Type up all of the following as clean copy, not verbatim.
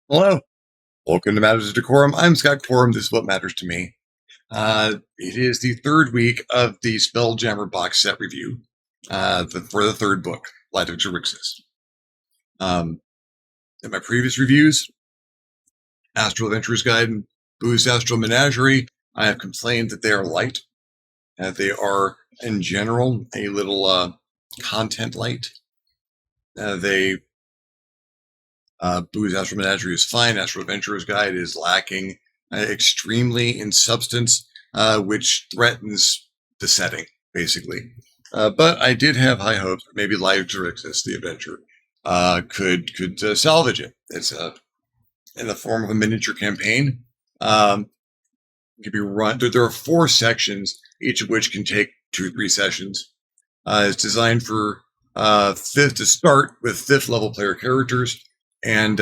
Hello. Welcome to Matters of DeCorum. I'm Scott Corum. This is what matters to me. It is the third week of the Spelljammer box set review for the third book, Light of Xerxes. In my previous reviews, Astral Adventurer's Guide and Boo's Astral Menagerie, I have complained that they are light. They are, in general, a little content light. Boo's Astral Menagerie is fine. Astral Adventurer's Guide is lacking extremely in substance, which threatens the setting, basically. But I did have high hopes that maybe Light of Xerxes, the adventure, could salvage it. It's in the form of a miniature campaign. It can be run. There are 4 sections, each of which can take 2-3 sessions. It's designed for to start with 5th level player characters. And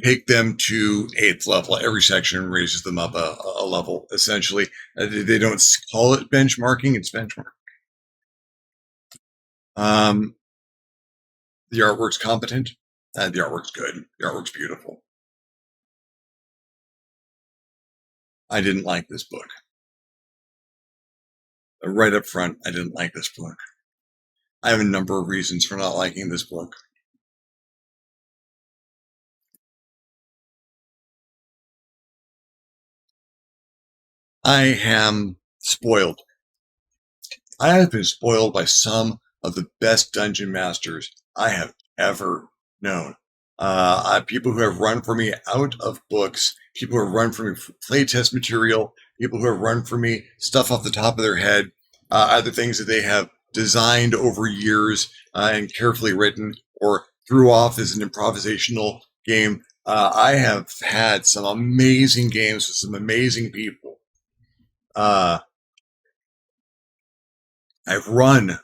take them to 8th level. Every section raises them up a level, essentially. They don't call it benchmarking, it's benchmark. The artwork's competent. The artwork's good. The artwork's beautiful. I didn't like this book. Right up front, I didn't like this book. I have a number of reasons for not liking this book. I am spoiled. I have been spoiled by some of the best dungeon masters I have ever known. People who have run for me out of books, people who have run for me playtest material, people who have run for me stuff off the top of their head, either things that they have designed over years and carefully written or threw off as an improvisational game. I have had some amazing games with some amazing people. I've run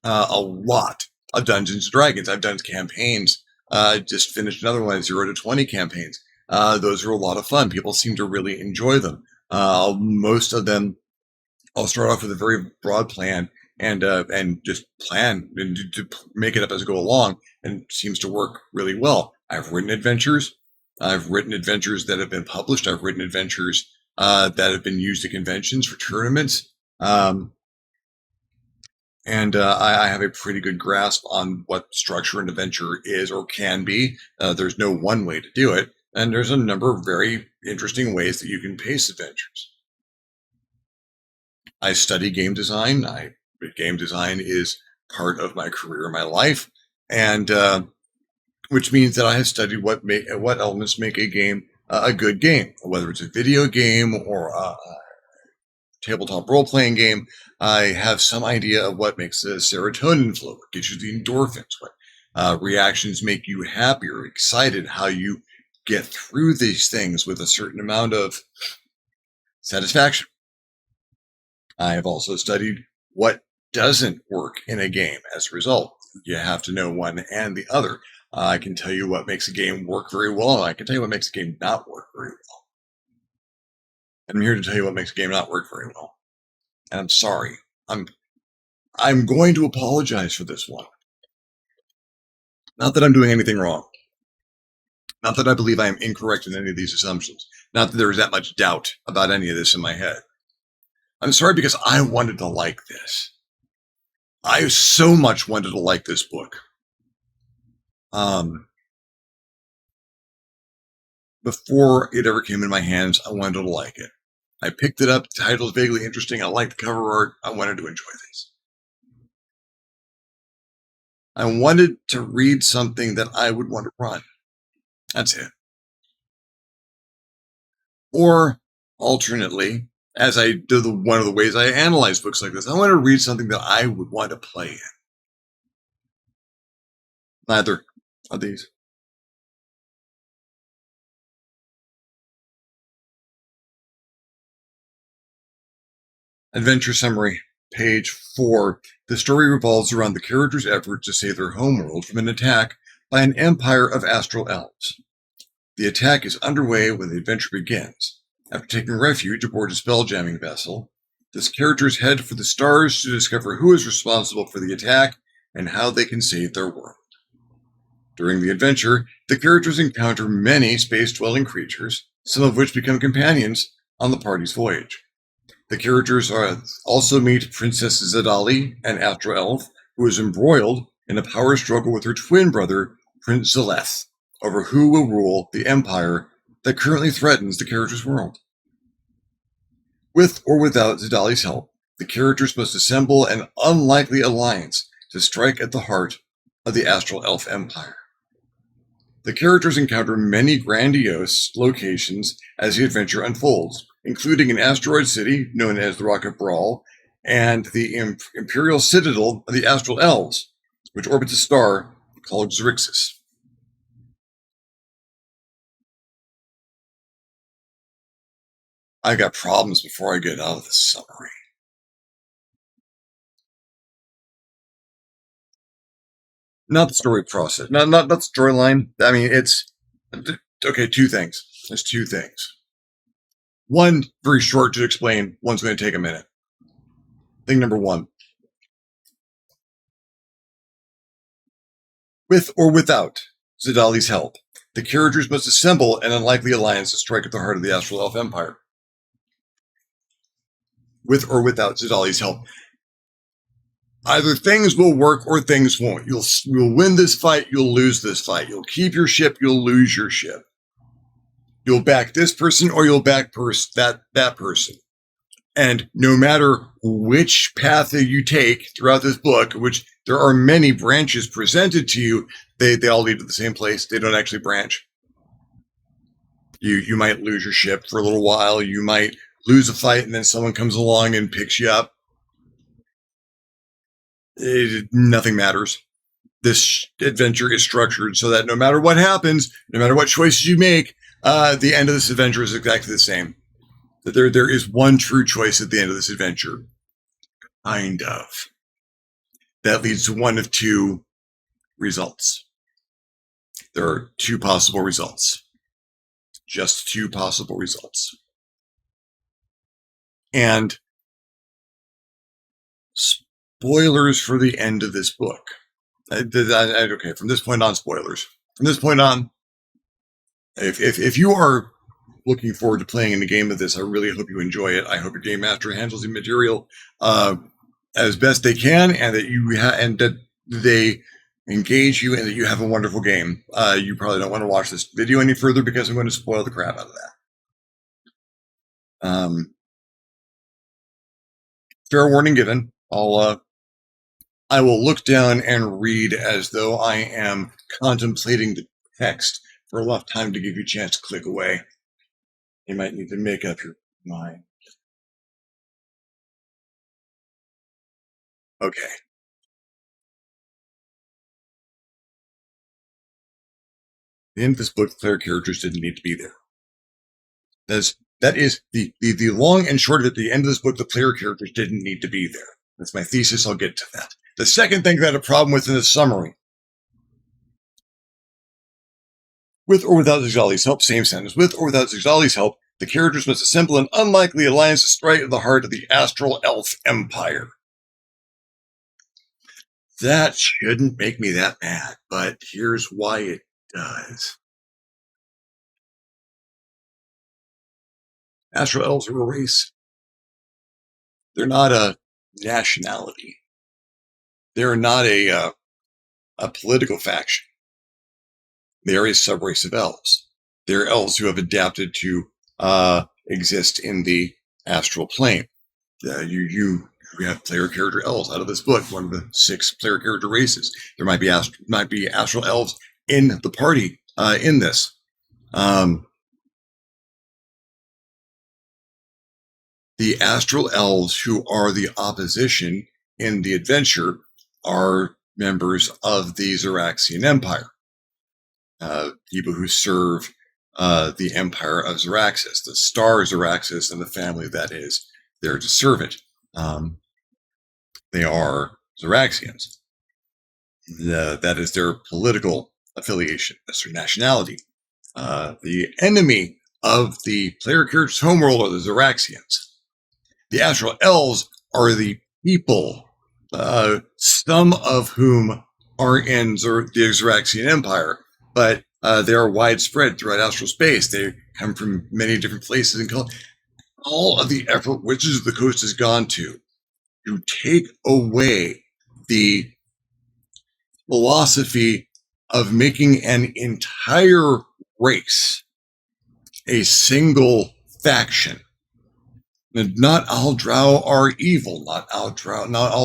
a lot of Dungeons & Dragons. I've done campaigns. I just finished another one, 0 to 20 campaigns. Those are a lot of fun. People seem to really enjoy them. Most of them, I'll start off with a very broad plan and just plan and to make it up as I go along, and it seems to work really well. I've written adventures. I've written adventures that have been published. I've written adventures that have been used at conventions for tournaments. And I have a pretty good grasp on what structure an adventure is or can be. There's no one way to do it. And there's a number of very interesting ways that you can pace adventures. I study game design. Game design is part of my career, my life. And which means that I have studied what elements make a game a good game, whether it's a video game or a tabletop role-playing game. I have some idea of what makes the serotonin flow, what gives you the endorphins, what reactions make you happy or excited, how you get through these things with a certain amount of satisfaction. I have also studied what doesn't work in a game as a result. You have to know one and the other. I can tell you what makes a game work very well, and I can tell you what makes a game not work very well. And I'm here to tell you what makes a game not work very well. And I'm sorry. I'm going to apologize for this one. Not that I'm doing anything wrong. Not that I believe I am incorrect in any of these assumptions. Not that there is that much doubt about any of this in my head. I'm sorry because I wanted to like this. I so much wanted to like this book. Before it ever came in my hands, I wanted to like it. I picked it up. The title is vaguely interesting. I liked the cover art. I wanted to enjoy this. I wanted to read something that I would want to run. That's it. Or alternately, as I do one of the ways I analyze books like this, I want to read something that I would want to play in. Neither of these. Adventure Summary, page 4. The story revolves around the characters' efforts to save their homeworld from an attack by an empire of astral elves. The attack is underway when the adventure begins. After taking refuge aboard a spelljamming vessel, the characters head for the stars to discover who is responsible for the attack and how they can save their world. During the adventure, the characters encounter many space-dwelling creatures, some of which become companions on the party's voyage. The characters also meet Princess Zidali, an astral elf, who is embroiled in a power struggle with her twin brother, Prince Zeleth, over who will rule the empire that currently threatens the characters' world. With or without Zidali's help, the characters must assemble an unlikely alliance to strike at the heart of the astral elf empire. The characters encounter many grandiose locations as the adventure unfolds, including an asteroid city known as the Rocket Brawl and the imperial citadel of the Astral Elves, which orbits a star called Xerxes. I got problems before I get out of the summary. Not the story process, not the storyline. I mean, it's okay. Two things. There's two things. One, very short to explain. One's going to take a minute. Thing number one. With or without Zidali's help, the characters must assemble an unlikely alliance to strike at the heart of the Astral Elf Empire. With or without Zidali's help. Either things will work or things won't. You'll win this fight, you'll lose this fight. You'll keep your ship, you'll lose your ship. You'll back this person or you'll back that person. And no matter which path that you take throughout this book, which there are many branches presented to you, they all lead to the same place. They don't actually branch. You might lose your ship for a little while. You might lose a fight and then someone comes along and picks you up. Nothing matters. This adventure is structured so that no matter what happens, no matter what choices you make, the end of this adventure is exactly the same. That there is one true choice at the end of this adventure. Kind of. That leads to one of two results. There are two possible results. Just two possible results. And spoilers for the end of this book. Okay, from this point on, spoilers. From this point on, if you are looking forward to playing in a game of this, I really hope you enjoy it. I hope your game master handles the material as best they can, and that they engage you, and that you have a wonderful game. You probably don't want to watch this video any further because I'm going to spoil the crap out of that. Fair warning given. I will look down and read as though I am contemplating the text for enough time to give you a chance to click away. You might need to make up your mind. Okay. The end of this book, the player characters didn't need to be there. That is the long and short of it. At the end of this book, the player characters didn't need to be there. That's my thesis. I'll get to that. The second thing that I had a problem with in the summary. With or without Zidali's help, same sentence. With or without Zidali's help, the characters must assemble an unlikely alliance to strike at the heart of the Astral Elf Empire. That shouldn't make me that mad, but here's why it does. Astral Elves are a race. They're not a nationality. They're not a political faction. They are a subrace of elves. They're elves who have adapted to exist in the astral plane. You have player character elves out of this book, one of the 6 player character races. There might be astral elves in the party in this. The astral elves who are the opposition in the adventure are members of the Xeraxian Empire. People who serve the Empire of Xeraxis, the Star Xeraxis, and the family that is there to serve it. They are Xeraxians. That is their political affiliation. That's their nationality. The enemy of the player character's homeworld are the Xeraxians. The Astral Elves are the people some of whom are in the Xeraxian Empire, but they are widespread throughout astral space. They come from many different places and all of the effort Wizards of the Coast has gone to take away the philosophy of making an entire race a single faction. And not all drow are evil. Not all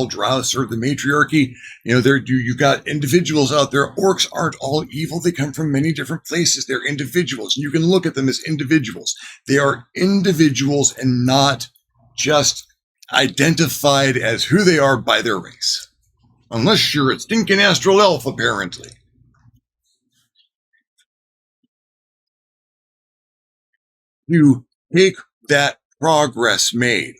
drow serve the matriarchy. You know, you got individuals out there. Orcs aren't all evil. They come from many different places. They're individuals, and you can look at them as individuals. They are individuals and not just identified as who they are by their race. Unless you're a stinking astral elf, apparently. You take that progress made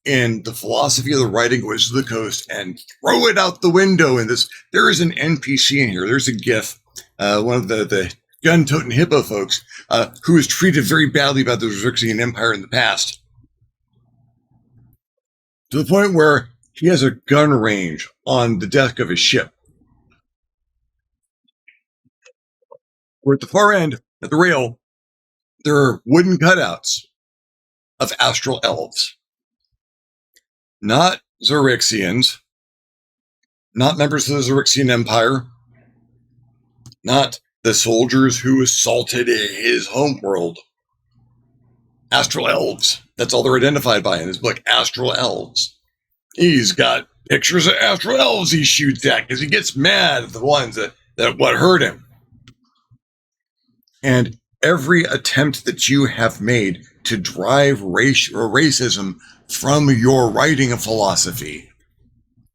in the philosophy of the writing of Wizards of the Coast and throw it out the window in this. There is an NPC in here. There's a GIF. One of the gun-toting hippo folks who was treated very badly by the Xeraxian Empire in the past. To the point where he has a gun range on the deck of his ship. Where at the far end, at the rail, there are wooden cutouts of astral elves. Not Xeraxians, not members of the Xeraxian Empire, not the soldiers who assaulted his homeworld. Astral elves. That's all they're identified by in his book, astral elves. He's got pictures of astral elves he shoots at because he gets mad at the ones that what hurt him. And every attempt that you have made to drive racism from your writing of philosophy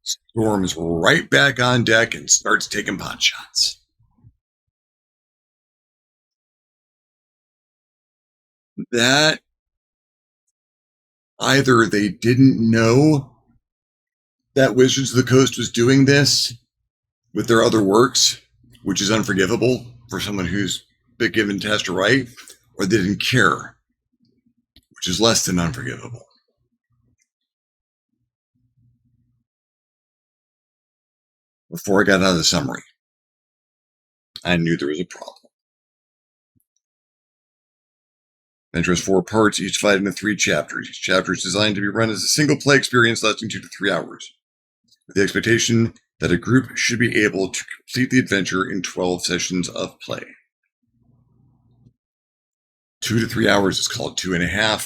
storms right back on deck and starts taking pot shots. That either they didn't know that Wizards of the Coast was doing this with their other works, which is unforgivable for someone who's been given task to write, or they didn't care, which is less than unforgivable. Before I got out of the summary, I knew there was a problem. Adventure has 4 parts, each divided into 3 chapters. Each chapter is designed to be run as a single play experience lasting 2 to 3 hours, with the expectation that a group should be able to complete the adventure in 12 sessions of play. 2 to 3 hours is called 2.5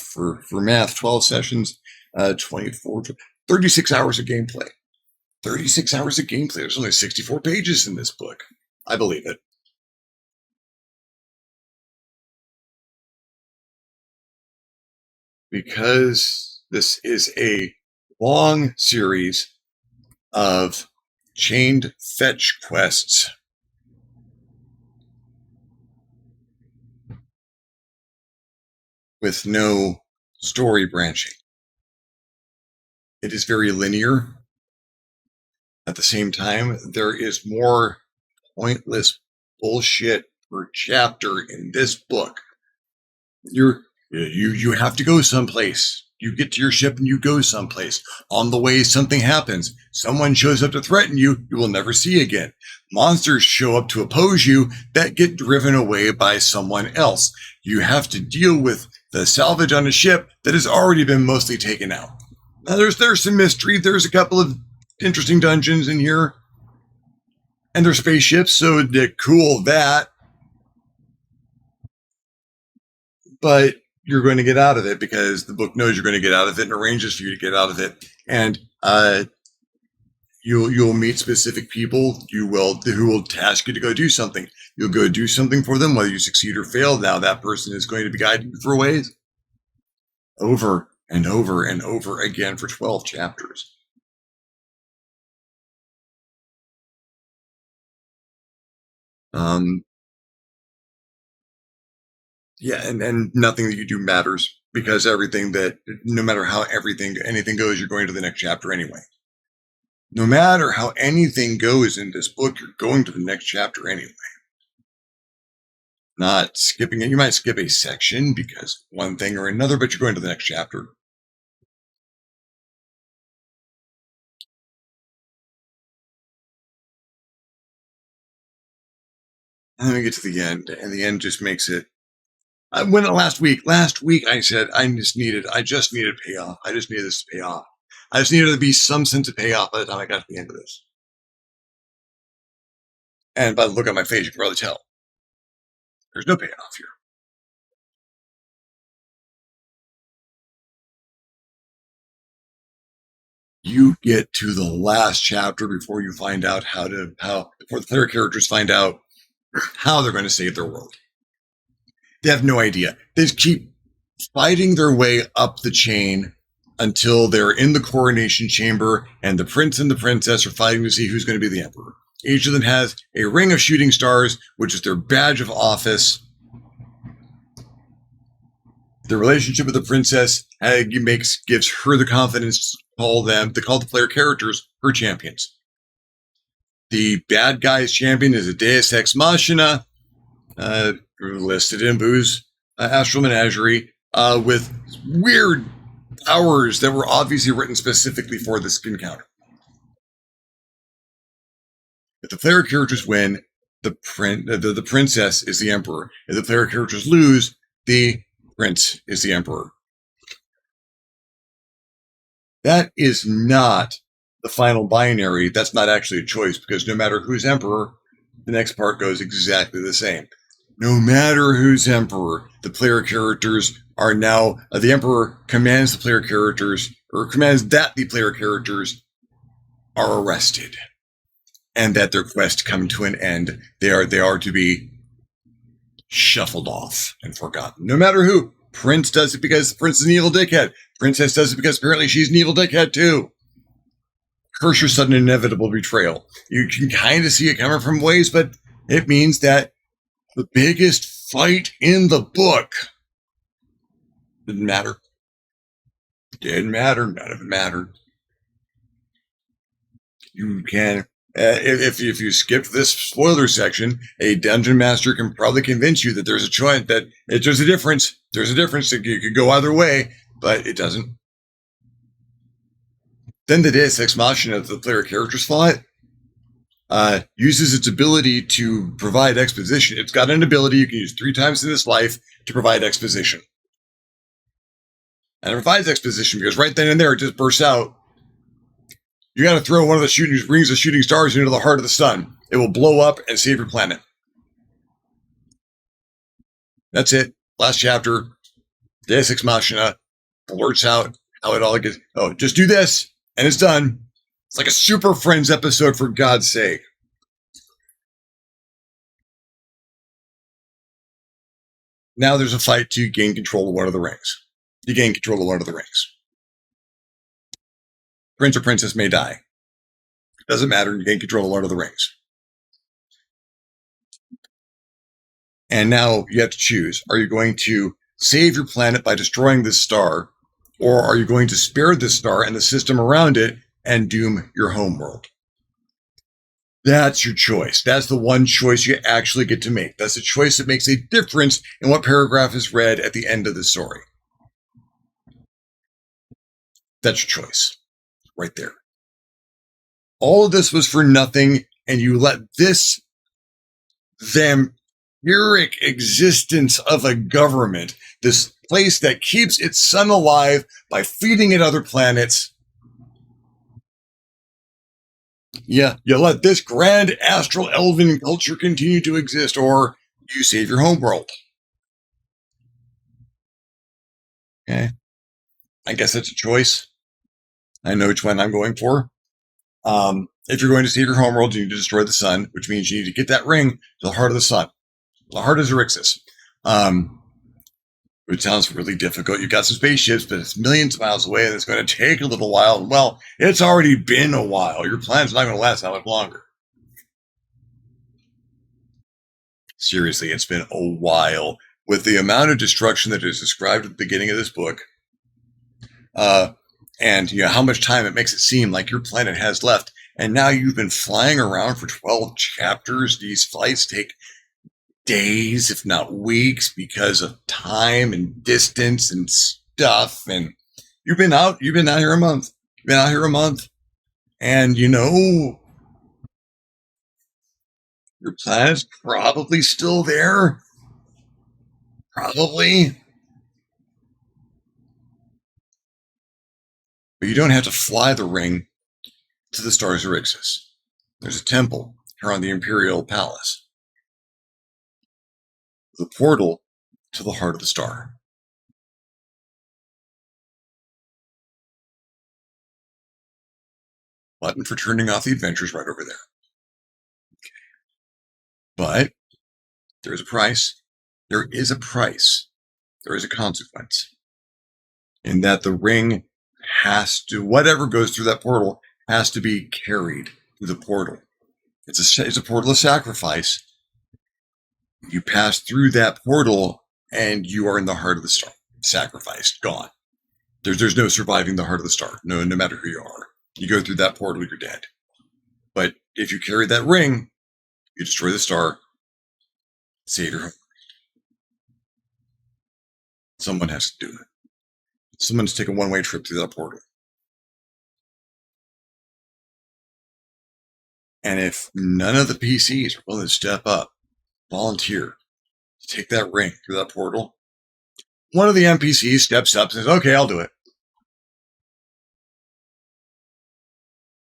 for math. 12 sessions, 24, 36 hours of gameplay. 36 hours of gameplay. There's only 64 pages in this book. I believe it. Because this is a long series of chained fetch quests. With no story branching. It is very linear. At the same time, there is more pointless bullshit per chapter in this book. You have to go someplace. You get to your ship and you go someplace. On the way, something happens. Someone shows up to threaten you will never see again. Monsters show up to oppose you that get driven away by someone else. You have to deal with the salvage on a ship that has already been mostly taken out. Now, there's some mystery. There's a couple of interesting dungeons in here. And they're spaceships, so cool that. But you're going to get out of it because the book knows you're going to get out of it and arranges for you to get out of it. And you'll meet specific people who will task you to go do something. You'll go do something for them, whether you succeed or fail. Now that person is going to be guiding you through ways over and over and over again for 12 chapters. Yeah, and nothing that you do matters because no matter how anything goes, you're going to the next chapter anyway. No matter how anything goes in this book, you're going to the next chapter anyway. Not skipping it. You might skip a section because one thing or another, but you're going to the next chapter. And then we get to the end, and the end just makes it. I went last week. Last week I said I just needed payoff. I just needed this to pay off. I just needed to be some sense of payoff by the time I got to the end of this. And by the look on my face, you can probably tell there's no payoff here. You get to the last chapter before you find out before the player characters find out how they're going to save their world. They have no idea. They just keep fighting their way up the chain until they're in the coronation chamber, and the prince and the princess are fighting to see who's going to be the emperor. Each of them has a ring of shooting stars, which is their badge of office. The relationship with the princess gives her the confidence to call the player characters her champions. The bad guy's champion is a Deus Ex Machina, listed in Boo's Astral Menagerie, with weird powers that were obviously written specifically for this encounter. If the player characters win, the princess is the emperor. If the player characters lose, the prince is the emperor. That is not the final binary. That's not actually a choice, because no matter who's emperor, the next part goes exactly the same. No matter who's emperor, the player characters are now, the emperor commands the player characters, or commands that the player characters are arrested, and that their quest come to an end. They are to be shuffled off and forgotten. No matter who. Prince does it because Prince is an evil dickhead. Princess does it because apparently she's an evil dickhead too. Curse your sudden inevitable betrayal. You can kind of see it coming from ways, but it means that the biggest fight in the book didn't matter. Didn't matter. None of it mattered. You can, if you skipped this spoiler section, a dungeon master can probably convince you that there's a choice, that there's a difference. There's a difference. It could go either way, but it doesn't. Then the Deus Ex Machina that the player characters fought uses its ability to provide exposition. It's got an ability you can use 3 times in this life to provide exposition. And it provides exposition because right then and there it just bursts out. You got to throw one of the rings of shooting stars into the heart of the sun. It will blow up and save your planet. That's it. Last chapter. Deus Ex Machina blurts out how it all gets. Oh, just do this, and it's done. It's like a Super Friends episode, for God's sake. Now there's a fight to gain control of one of the rings. You gain control of one of the rings. Prince or princess may die. Doesn't matter. You gain control of one of the rings. And now you have to choose. Are you going to save your planet by destroying this star, or are you going to spare this star and the system around it and doom your homeworld? That's your choice. That's the one choice you actually get to make. That's the choice that makes a difference in what paragraph is read at the end of the story. That's your choice. Right there. All of this was for nothing, and you let this vampiric existence of a government, this place that keeps its son alive by feeding it other planets. Yeah, you let this grand astral elven culture continue to exist, or you save your homeworld. Okay. I guess that's a choice. I know which one I'm going for. If you're going to save your homeworld, you need to destroy the sun, which means you need to get that ring to the heart of the sun. The heart is Erixus. Which sounds really difficult. You've got some spaceships, but it's millions of miles away, and it's going to take a little while. Well, it's already been a while. Your plan's not going to last that much longer. Seriously, it's been a while. With the amount of destruction that is described at the beginning of this book, and how much time it makes it seem like your planet has left, and now you've been flying around for 12 chapters. These flights take days, if not weeks, because of time and distance and stuff. And you've been out here a month. And Your planet's probably still there. Probably. But you don't have to fly the ring to the Stars Erixis. There's a temple here on the Imperial Palace. The portal to the heart of the star. Button for turning off the adventures right over there. But there's a price. There is a price. There is a consequence. In that the ring has to, whatever goes through that portal, has to be carried through the portal. It's a portal of sacrifice. You pass through that portal and you are in the heart of the star. Sacrificed, gone. There's no surviving the heart of the star. No matter who you are. You go through that portal, you're dead. But if you carry that ring, you destroy the star, save your home. Someone has to do it. Someone's take a one-way trip through that portal. And if none of the PCs are willing to step up, volunteer to take that ring through that portal, one of the NPCs steps up and says, okay, I'll do it.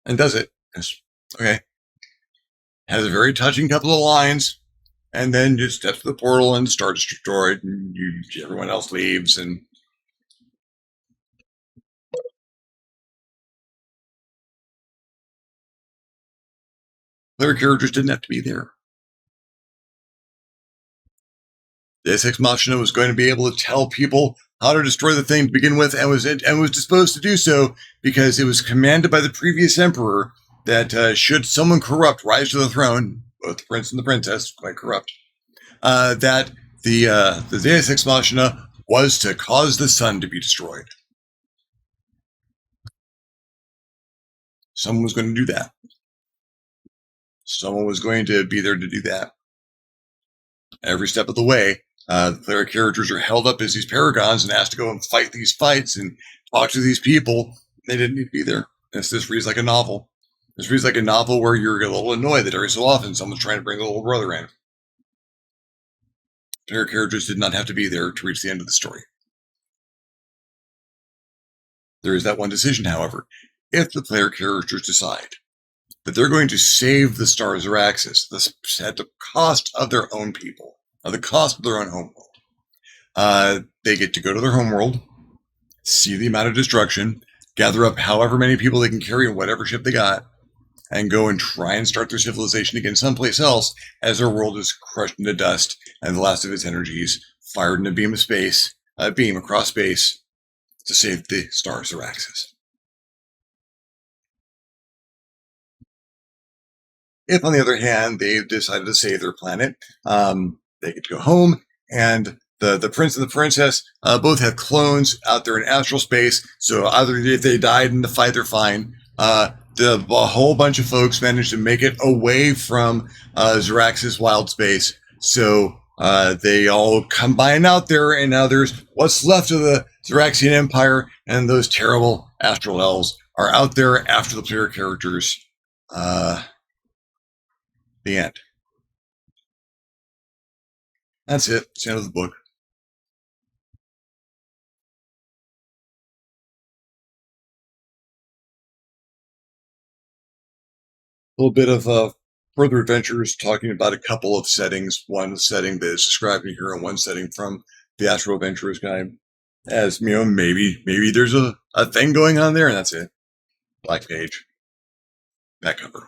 And does it. Yes. Okay. Has a very touching couple of lines, and then just steps to the portal and starts destroyed, and everyone else leaves, and player characters didn't have to be there. Deus Ex Machina was going to be able to tell people how to destroy the thing to begin with, and was disposed to do so because it was commanded by the previous emperor that should someone corrupt rise to the throne, both the prince and the princess, quite corrupt, that the Deus Ex Machina was to cause the sun to be destroyed. Someone was going to do that. Someone was going to be there to do that. Every step of the way, the player characters are held up as these paragons and asked to go and fight these fights and talk to these people. They didn't need to be there. This reads like a novel. This reads like a novel where you're a little annoyed that every so often someone's trying to bring a little brother in. Player characters did not have to be there to reach the end of the story. There is that one decision, however. If the player characters decide that they're going to save the Stars Araxis at the cost of their own people, at the cost of their own homeworld, they get to go to their homeworld, see the amount of destruction, gather up however many people they can carry in whatever ship they got, and go and try and start their civilization again someplace else as their world is crushed into dust and the last of its energies fired in a beam of space, a beam across space to save the Stars Araxis. If, on the other hand, they've decided to save their planet, they get to go home, and the prince and the princess both have clones out there in astral space, so either if they died in the fight, they're fine. A whole bunch of folks managed to make it away from Zarax's wild space, so they all combine out there, and now there's what's left of the Zaraxian Empire, and those terrible astral elves are out there after the player characters. The end. That's it. It's the end of the book. A little bit of further adventures, talking about a couple of settings. One setting that is described here, and one setting from the Astro Adventurer's Guide. As you know, maybe there's a thing going on there, and that's it. Black page. Back cover.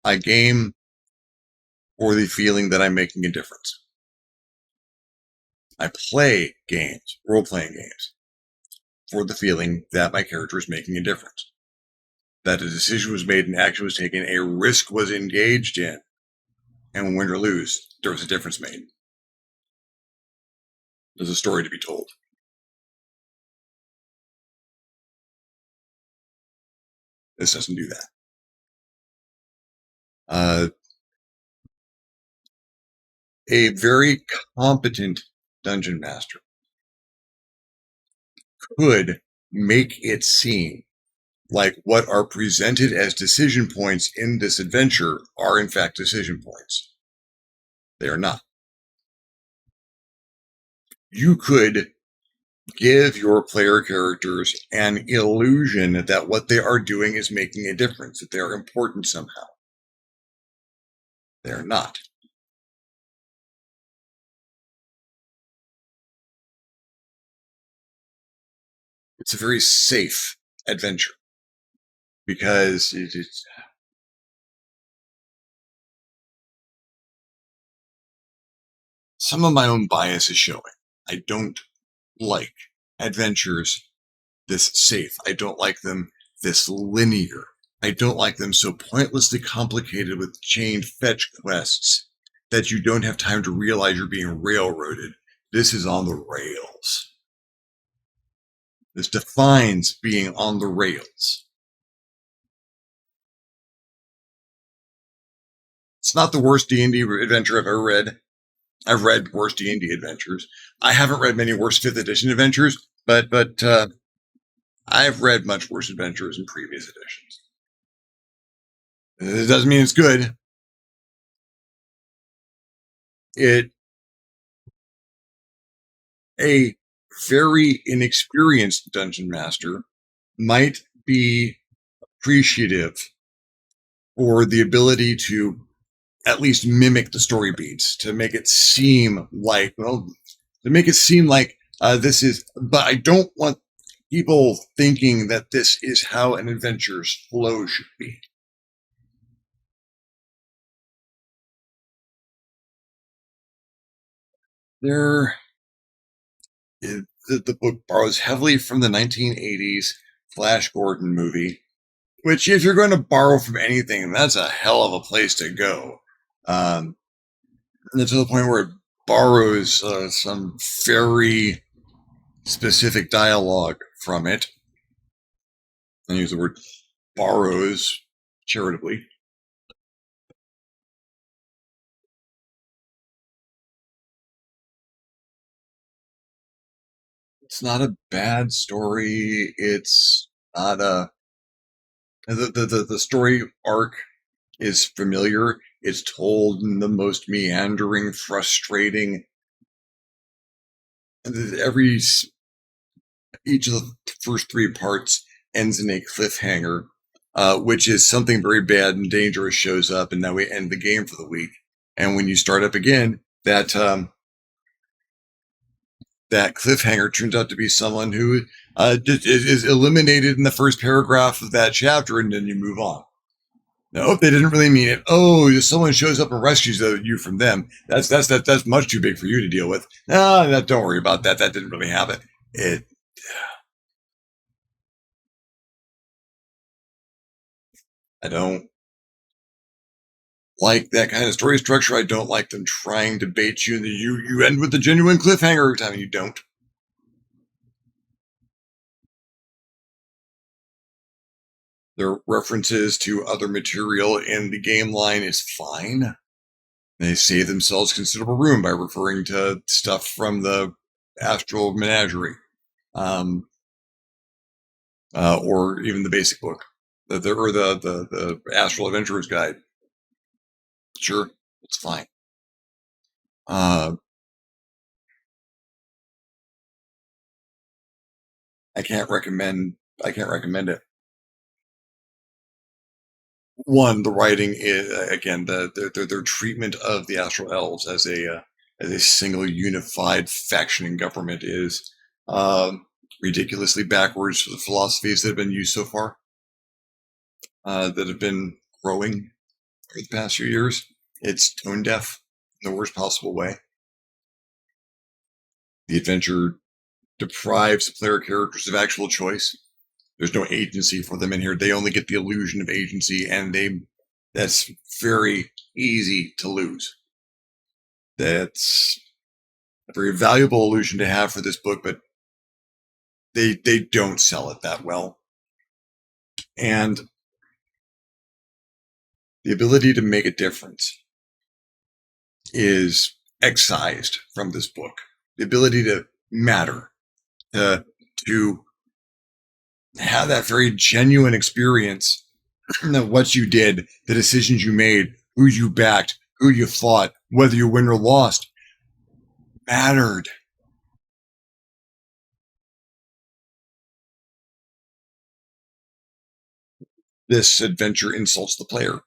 I game for the feeling that I'm making a difference. I play games, role-playing games, for the feeling that my character is making a difference. That a decision was made, an action was taken, a risk was engaged in, and win or lose, there was a difference made. There's a story to be told. This doesn't do that. A very competent dungeon master could make it seem like what are presented as decision points in this adventure are in fact decision points. They are not. You could give your player characters an illusion that what they are doing is making a difference, that they are important somehow. They are not. It's a very safe adventure because it's some of my own bias is showing. I don't like adventures this safe. I don't like them this linear. I don't like them so pointlessly complicated with chain fetch quests that you don't have time to realize you're being railroaded. This is on the rails. This defines being on the rails. It's not the worst D&D adventure I've ever read. I've read worse D&D adventures. I haven't read many worse 5th edition adventures, but I've read much worse adventures in previous editions. It doesn't mean it's good. A very inexperienced dungeon master might be appreciative for the ability to at least mimic the story beats, to make it seem like, this is, but I don't want people thinking that this is how an adventure's flow should be. There, the book borrows heavily from the 1980s Flash Gordon movie, which, if you're going to borrow from anything, that's a hell of a place to go. And to the point where it borrows some very specific dialogue from it. I use the word borrows charitably. It's not a bad story. It's not a the story arc is familiar. It's told in the most meandering, frustrating. Every each of the first 3 parts ends in a cliffhanger, which is something very bad and dangerous shows up, and now we end the game for the week. And when you start up again, that cliffhanger turns out to be someone who is eliminated in the first paragraph of that chapter, and then you move on. No, they didn't really mean it. Oh, someone shows up and rescues you from them. That's much too big for you to deal with. No, don't worry about that. That didn't really happen. I don't like that kind of story structure. I don't like them trying to bait you. You end with a genuine cliffhanger every time, and you don't. Their references to other material in the game line is fine. They save themselves considerable room by referring to stuff from the Astral Menagerie, or even the basic book, the Astral Adventurer's Guide. Sure, it's fine. I can't recommend it. One, the writing is, again, their treatment of the Astral Elves as a single unified faction in government is ridiculously backwards for the philosophies that have been used so far, that have been growing over the past few years. It's tone deaf in the worst possible way. The adventure deprives the player characters of actual choice. There's no agency for them in here. They only get the illusion of agency, and that's very easy to lose. That's a very valuable illusion to have for this book, but they don't sell it that well. And the ability to make a difference is excised from this book. The ability to matter, to have that very genuine experience of what you did, the decisions you made, who you backed, who you fought, whether you win or lost, mattered. This adventure insults the player.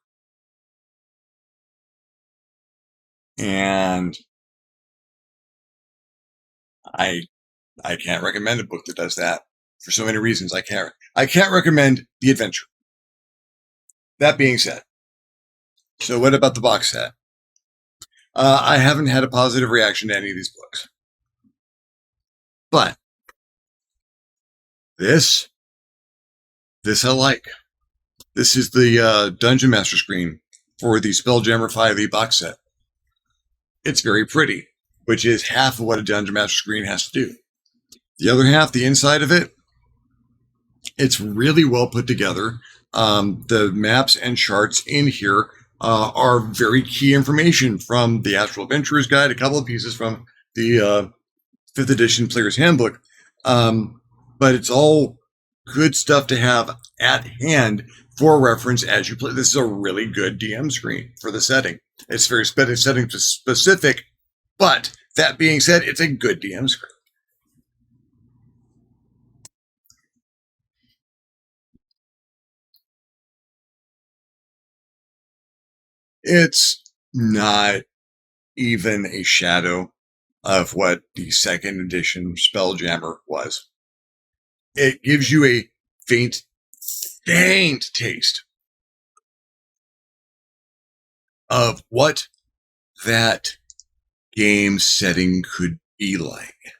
And I I can't recommend a book that does that for so many reasons. I can't recommend The Adventure. That being said, so what about the box set? I haven't had a positive reaction to any of these books, but this I like. This is the Dungeon Master screen for the Spelljammer 5e box set. It's very pretty, which is half of what a Dungeon Master screen has to do. The other half, the inside of it, it's really well put together. The maps and charts in here are very key information from the Astral Adventurer's Guide, a couple of pieces from the 5th edition Player's Handbook. But it's all good stuff to have at hand for reference as you play. This is a really good DM screen for the setting. It's very setting specific, but that being said, it's a good DM screen. It's not even a shadow of what the 2nd edition Spelljammer was. It gives you a faint taste of what that game setting could be like.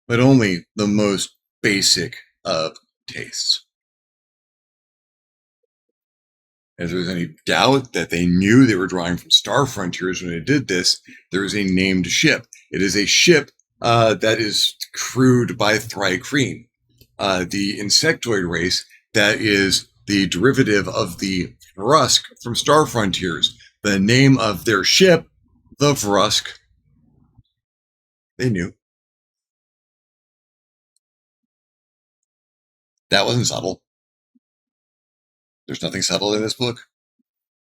But only the most basic of tastes. If there's any doubt that they knew they were drawing from Star Frontiers when they did this, there is a named ship. It is a ship that is crewed by Thri-kreen, the insectoid race that is the derivative of the Vrusk from Star Frontiers. The name of their ship, the Vrusk, they knew. That wasn't subtle. There's nothing subtle in this book.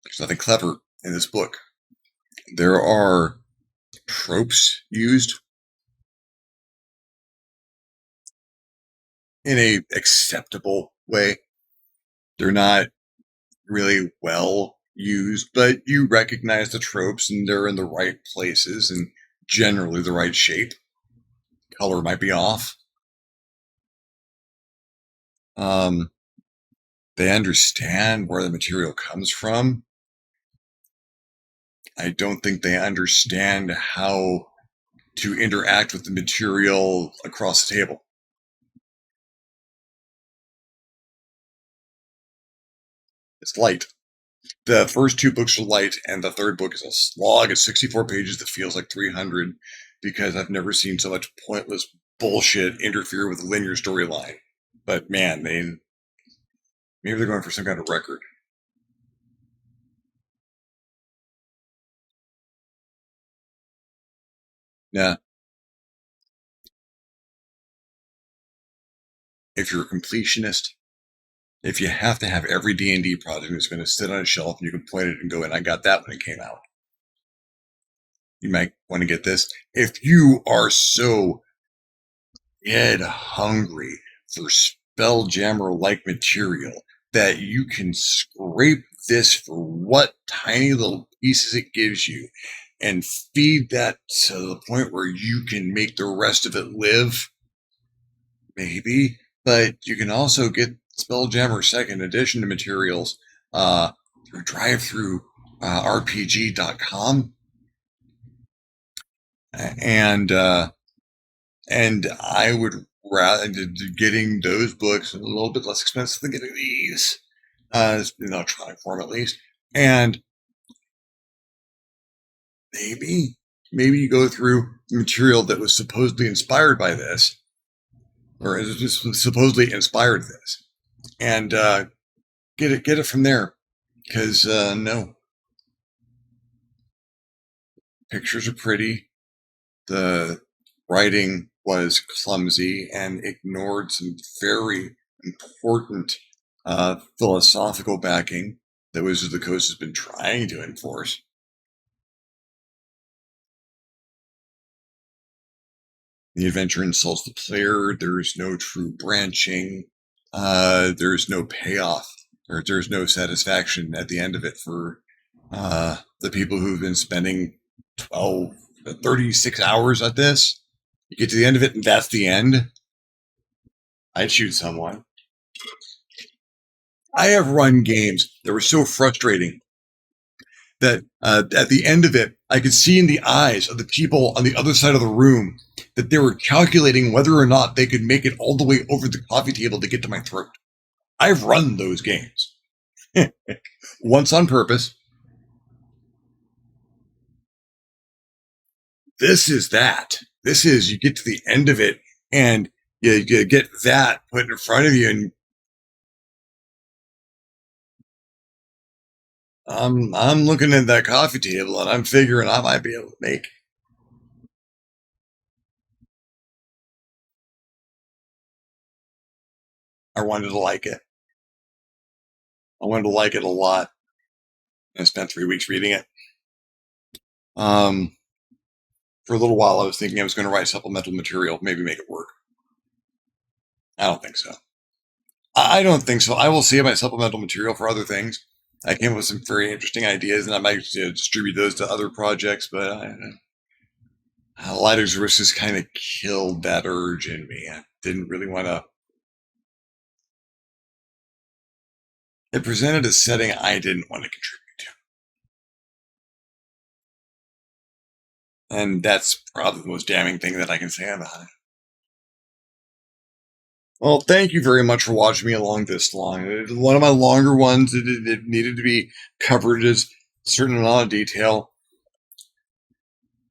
There's nothing clever in this book. There are tropes used in a acceptable way. They're not really well used, but you recognize the tropes and they're in the right places and generally the right shape. Color might be off. They understand where the material comes from. I don't think they understand how to interact with the material across the table. It's light. The first 2 books are light, and the 3rd book is a slog at 64 pages that feels like 300 because I've never seen so much pointless bullshit interfere with the linear storyline. But man, maybe they're going for some kind of record. Now, if you're a completionist, if you have to have every D&D project that's going to sit on a shelf and you can point it and go, and I got that when it came out, you might want to get this. If you are so dead hungry for Spelljammer-like material that you can scrape this for what tiny little pieces it gives you and feed that to the point where you can make the rest of it live, maybe. But you can also get Spelljammer 2nd edition materials through drive-through-rpg.com. And I would rather getting those books a little bit less expensive than getting these, in electronic form at least. And maybe you go through material that was supposedly inspired by this, or supposedly inspired this, and get it from there. Because no, pictures are pretty. The writing was clumsy and ignored some very important philosophical backing that Wizards of the Coast has been trying to enforce. The adventure insults the player. There's no true branching. There's no payoff, or there's no satisfaction at the end of it for the people who've been spending 36 hours at this. You get to the end of it, and that's the end. I'd shoot someone. I have run games that were so frustrating that at the end of it, I could see in the eyes of the people on the other side of the room that they were calculating whether or not they could make it all the way over the coffee table to get to my throat. I've run those games. Once on purpose. This is that. This is, you get to the end of it and you get that put in front of you, and I'm looking at that coffee table and I'm figuring I might be able to make it. I wanted to like it. I wanted to like it a lot. I spent 3 weeks reading it. For a little while, I was thinking I was going to write supplemental material, maybe make it work. I don't think so. I don't think so. I will save my supplemental material for other things. I came up with some very interesting ideas, and I might distribute those to other projects, but Lighter's Risk has kind of killed that urge in me. I didn't really want to. It presented a setting I didn't want to contribute to. And that's probably the most damning thing that I can say about it. Well, thank you very much for watching me along this long. One of my longer ones, it needed to be covered as a certain amount of detail.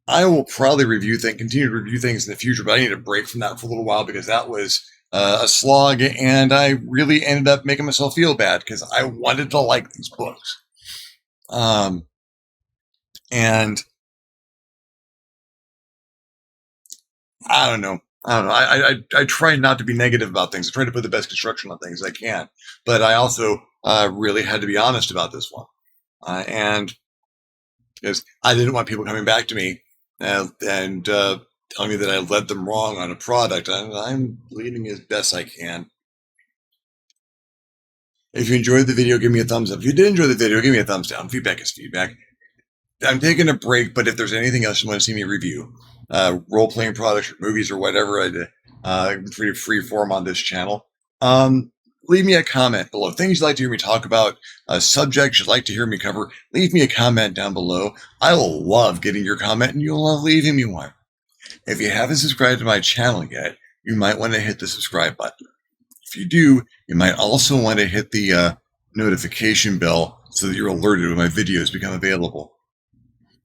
I will probably continue to review things in the future, but I need a break from that for a little while because that was a slog, and I really ended up making myself feel bad because I wanted to like these books. And I don't know. I try not to be negative about things. I try to put the best construction on things I can, but I also really had to be honest about this one, and because I didn't want people coming back to me and telling me that I led them wrong on a product. I'm leading as best I can. If you enjoyed the video, give me a thumbs up. If you did enjoy the video, give me a thumbs down. Feedback is feedback. I'm taking a break, but if there's anything else you want to see me review, role-playing products or movies or whatever, pretty free form on this channel, leave me a comment below. Things you'd like to hear me talk about, subjects you'd like to hear me cover, leave me a comment down below. I will love getting your comment, and you'll love leaving me one. If you haven't subscribed to my channel yet, you might want to hit the subscribe button. If you do, you might also want to hit the notification bell so that you're alerted when my videos become available.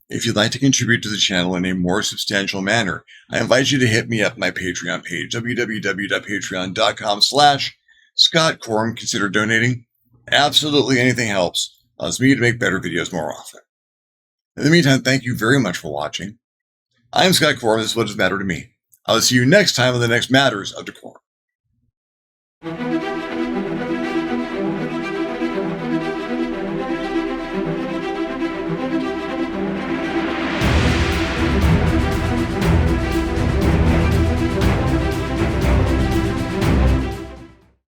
If you'd like to contribute to the channel in a more substantial manner, I invite you to hit me up my Patreon page, www.patreon.com/ScottCorum. Consider donating. Absolutely anything helps. Allows me to make better videos more often. In the meantime, thank you very much for watching. I'm Scott Corum. This is what does matter to me. I'll see you next time on the next Matters of DeCorum.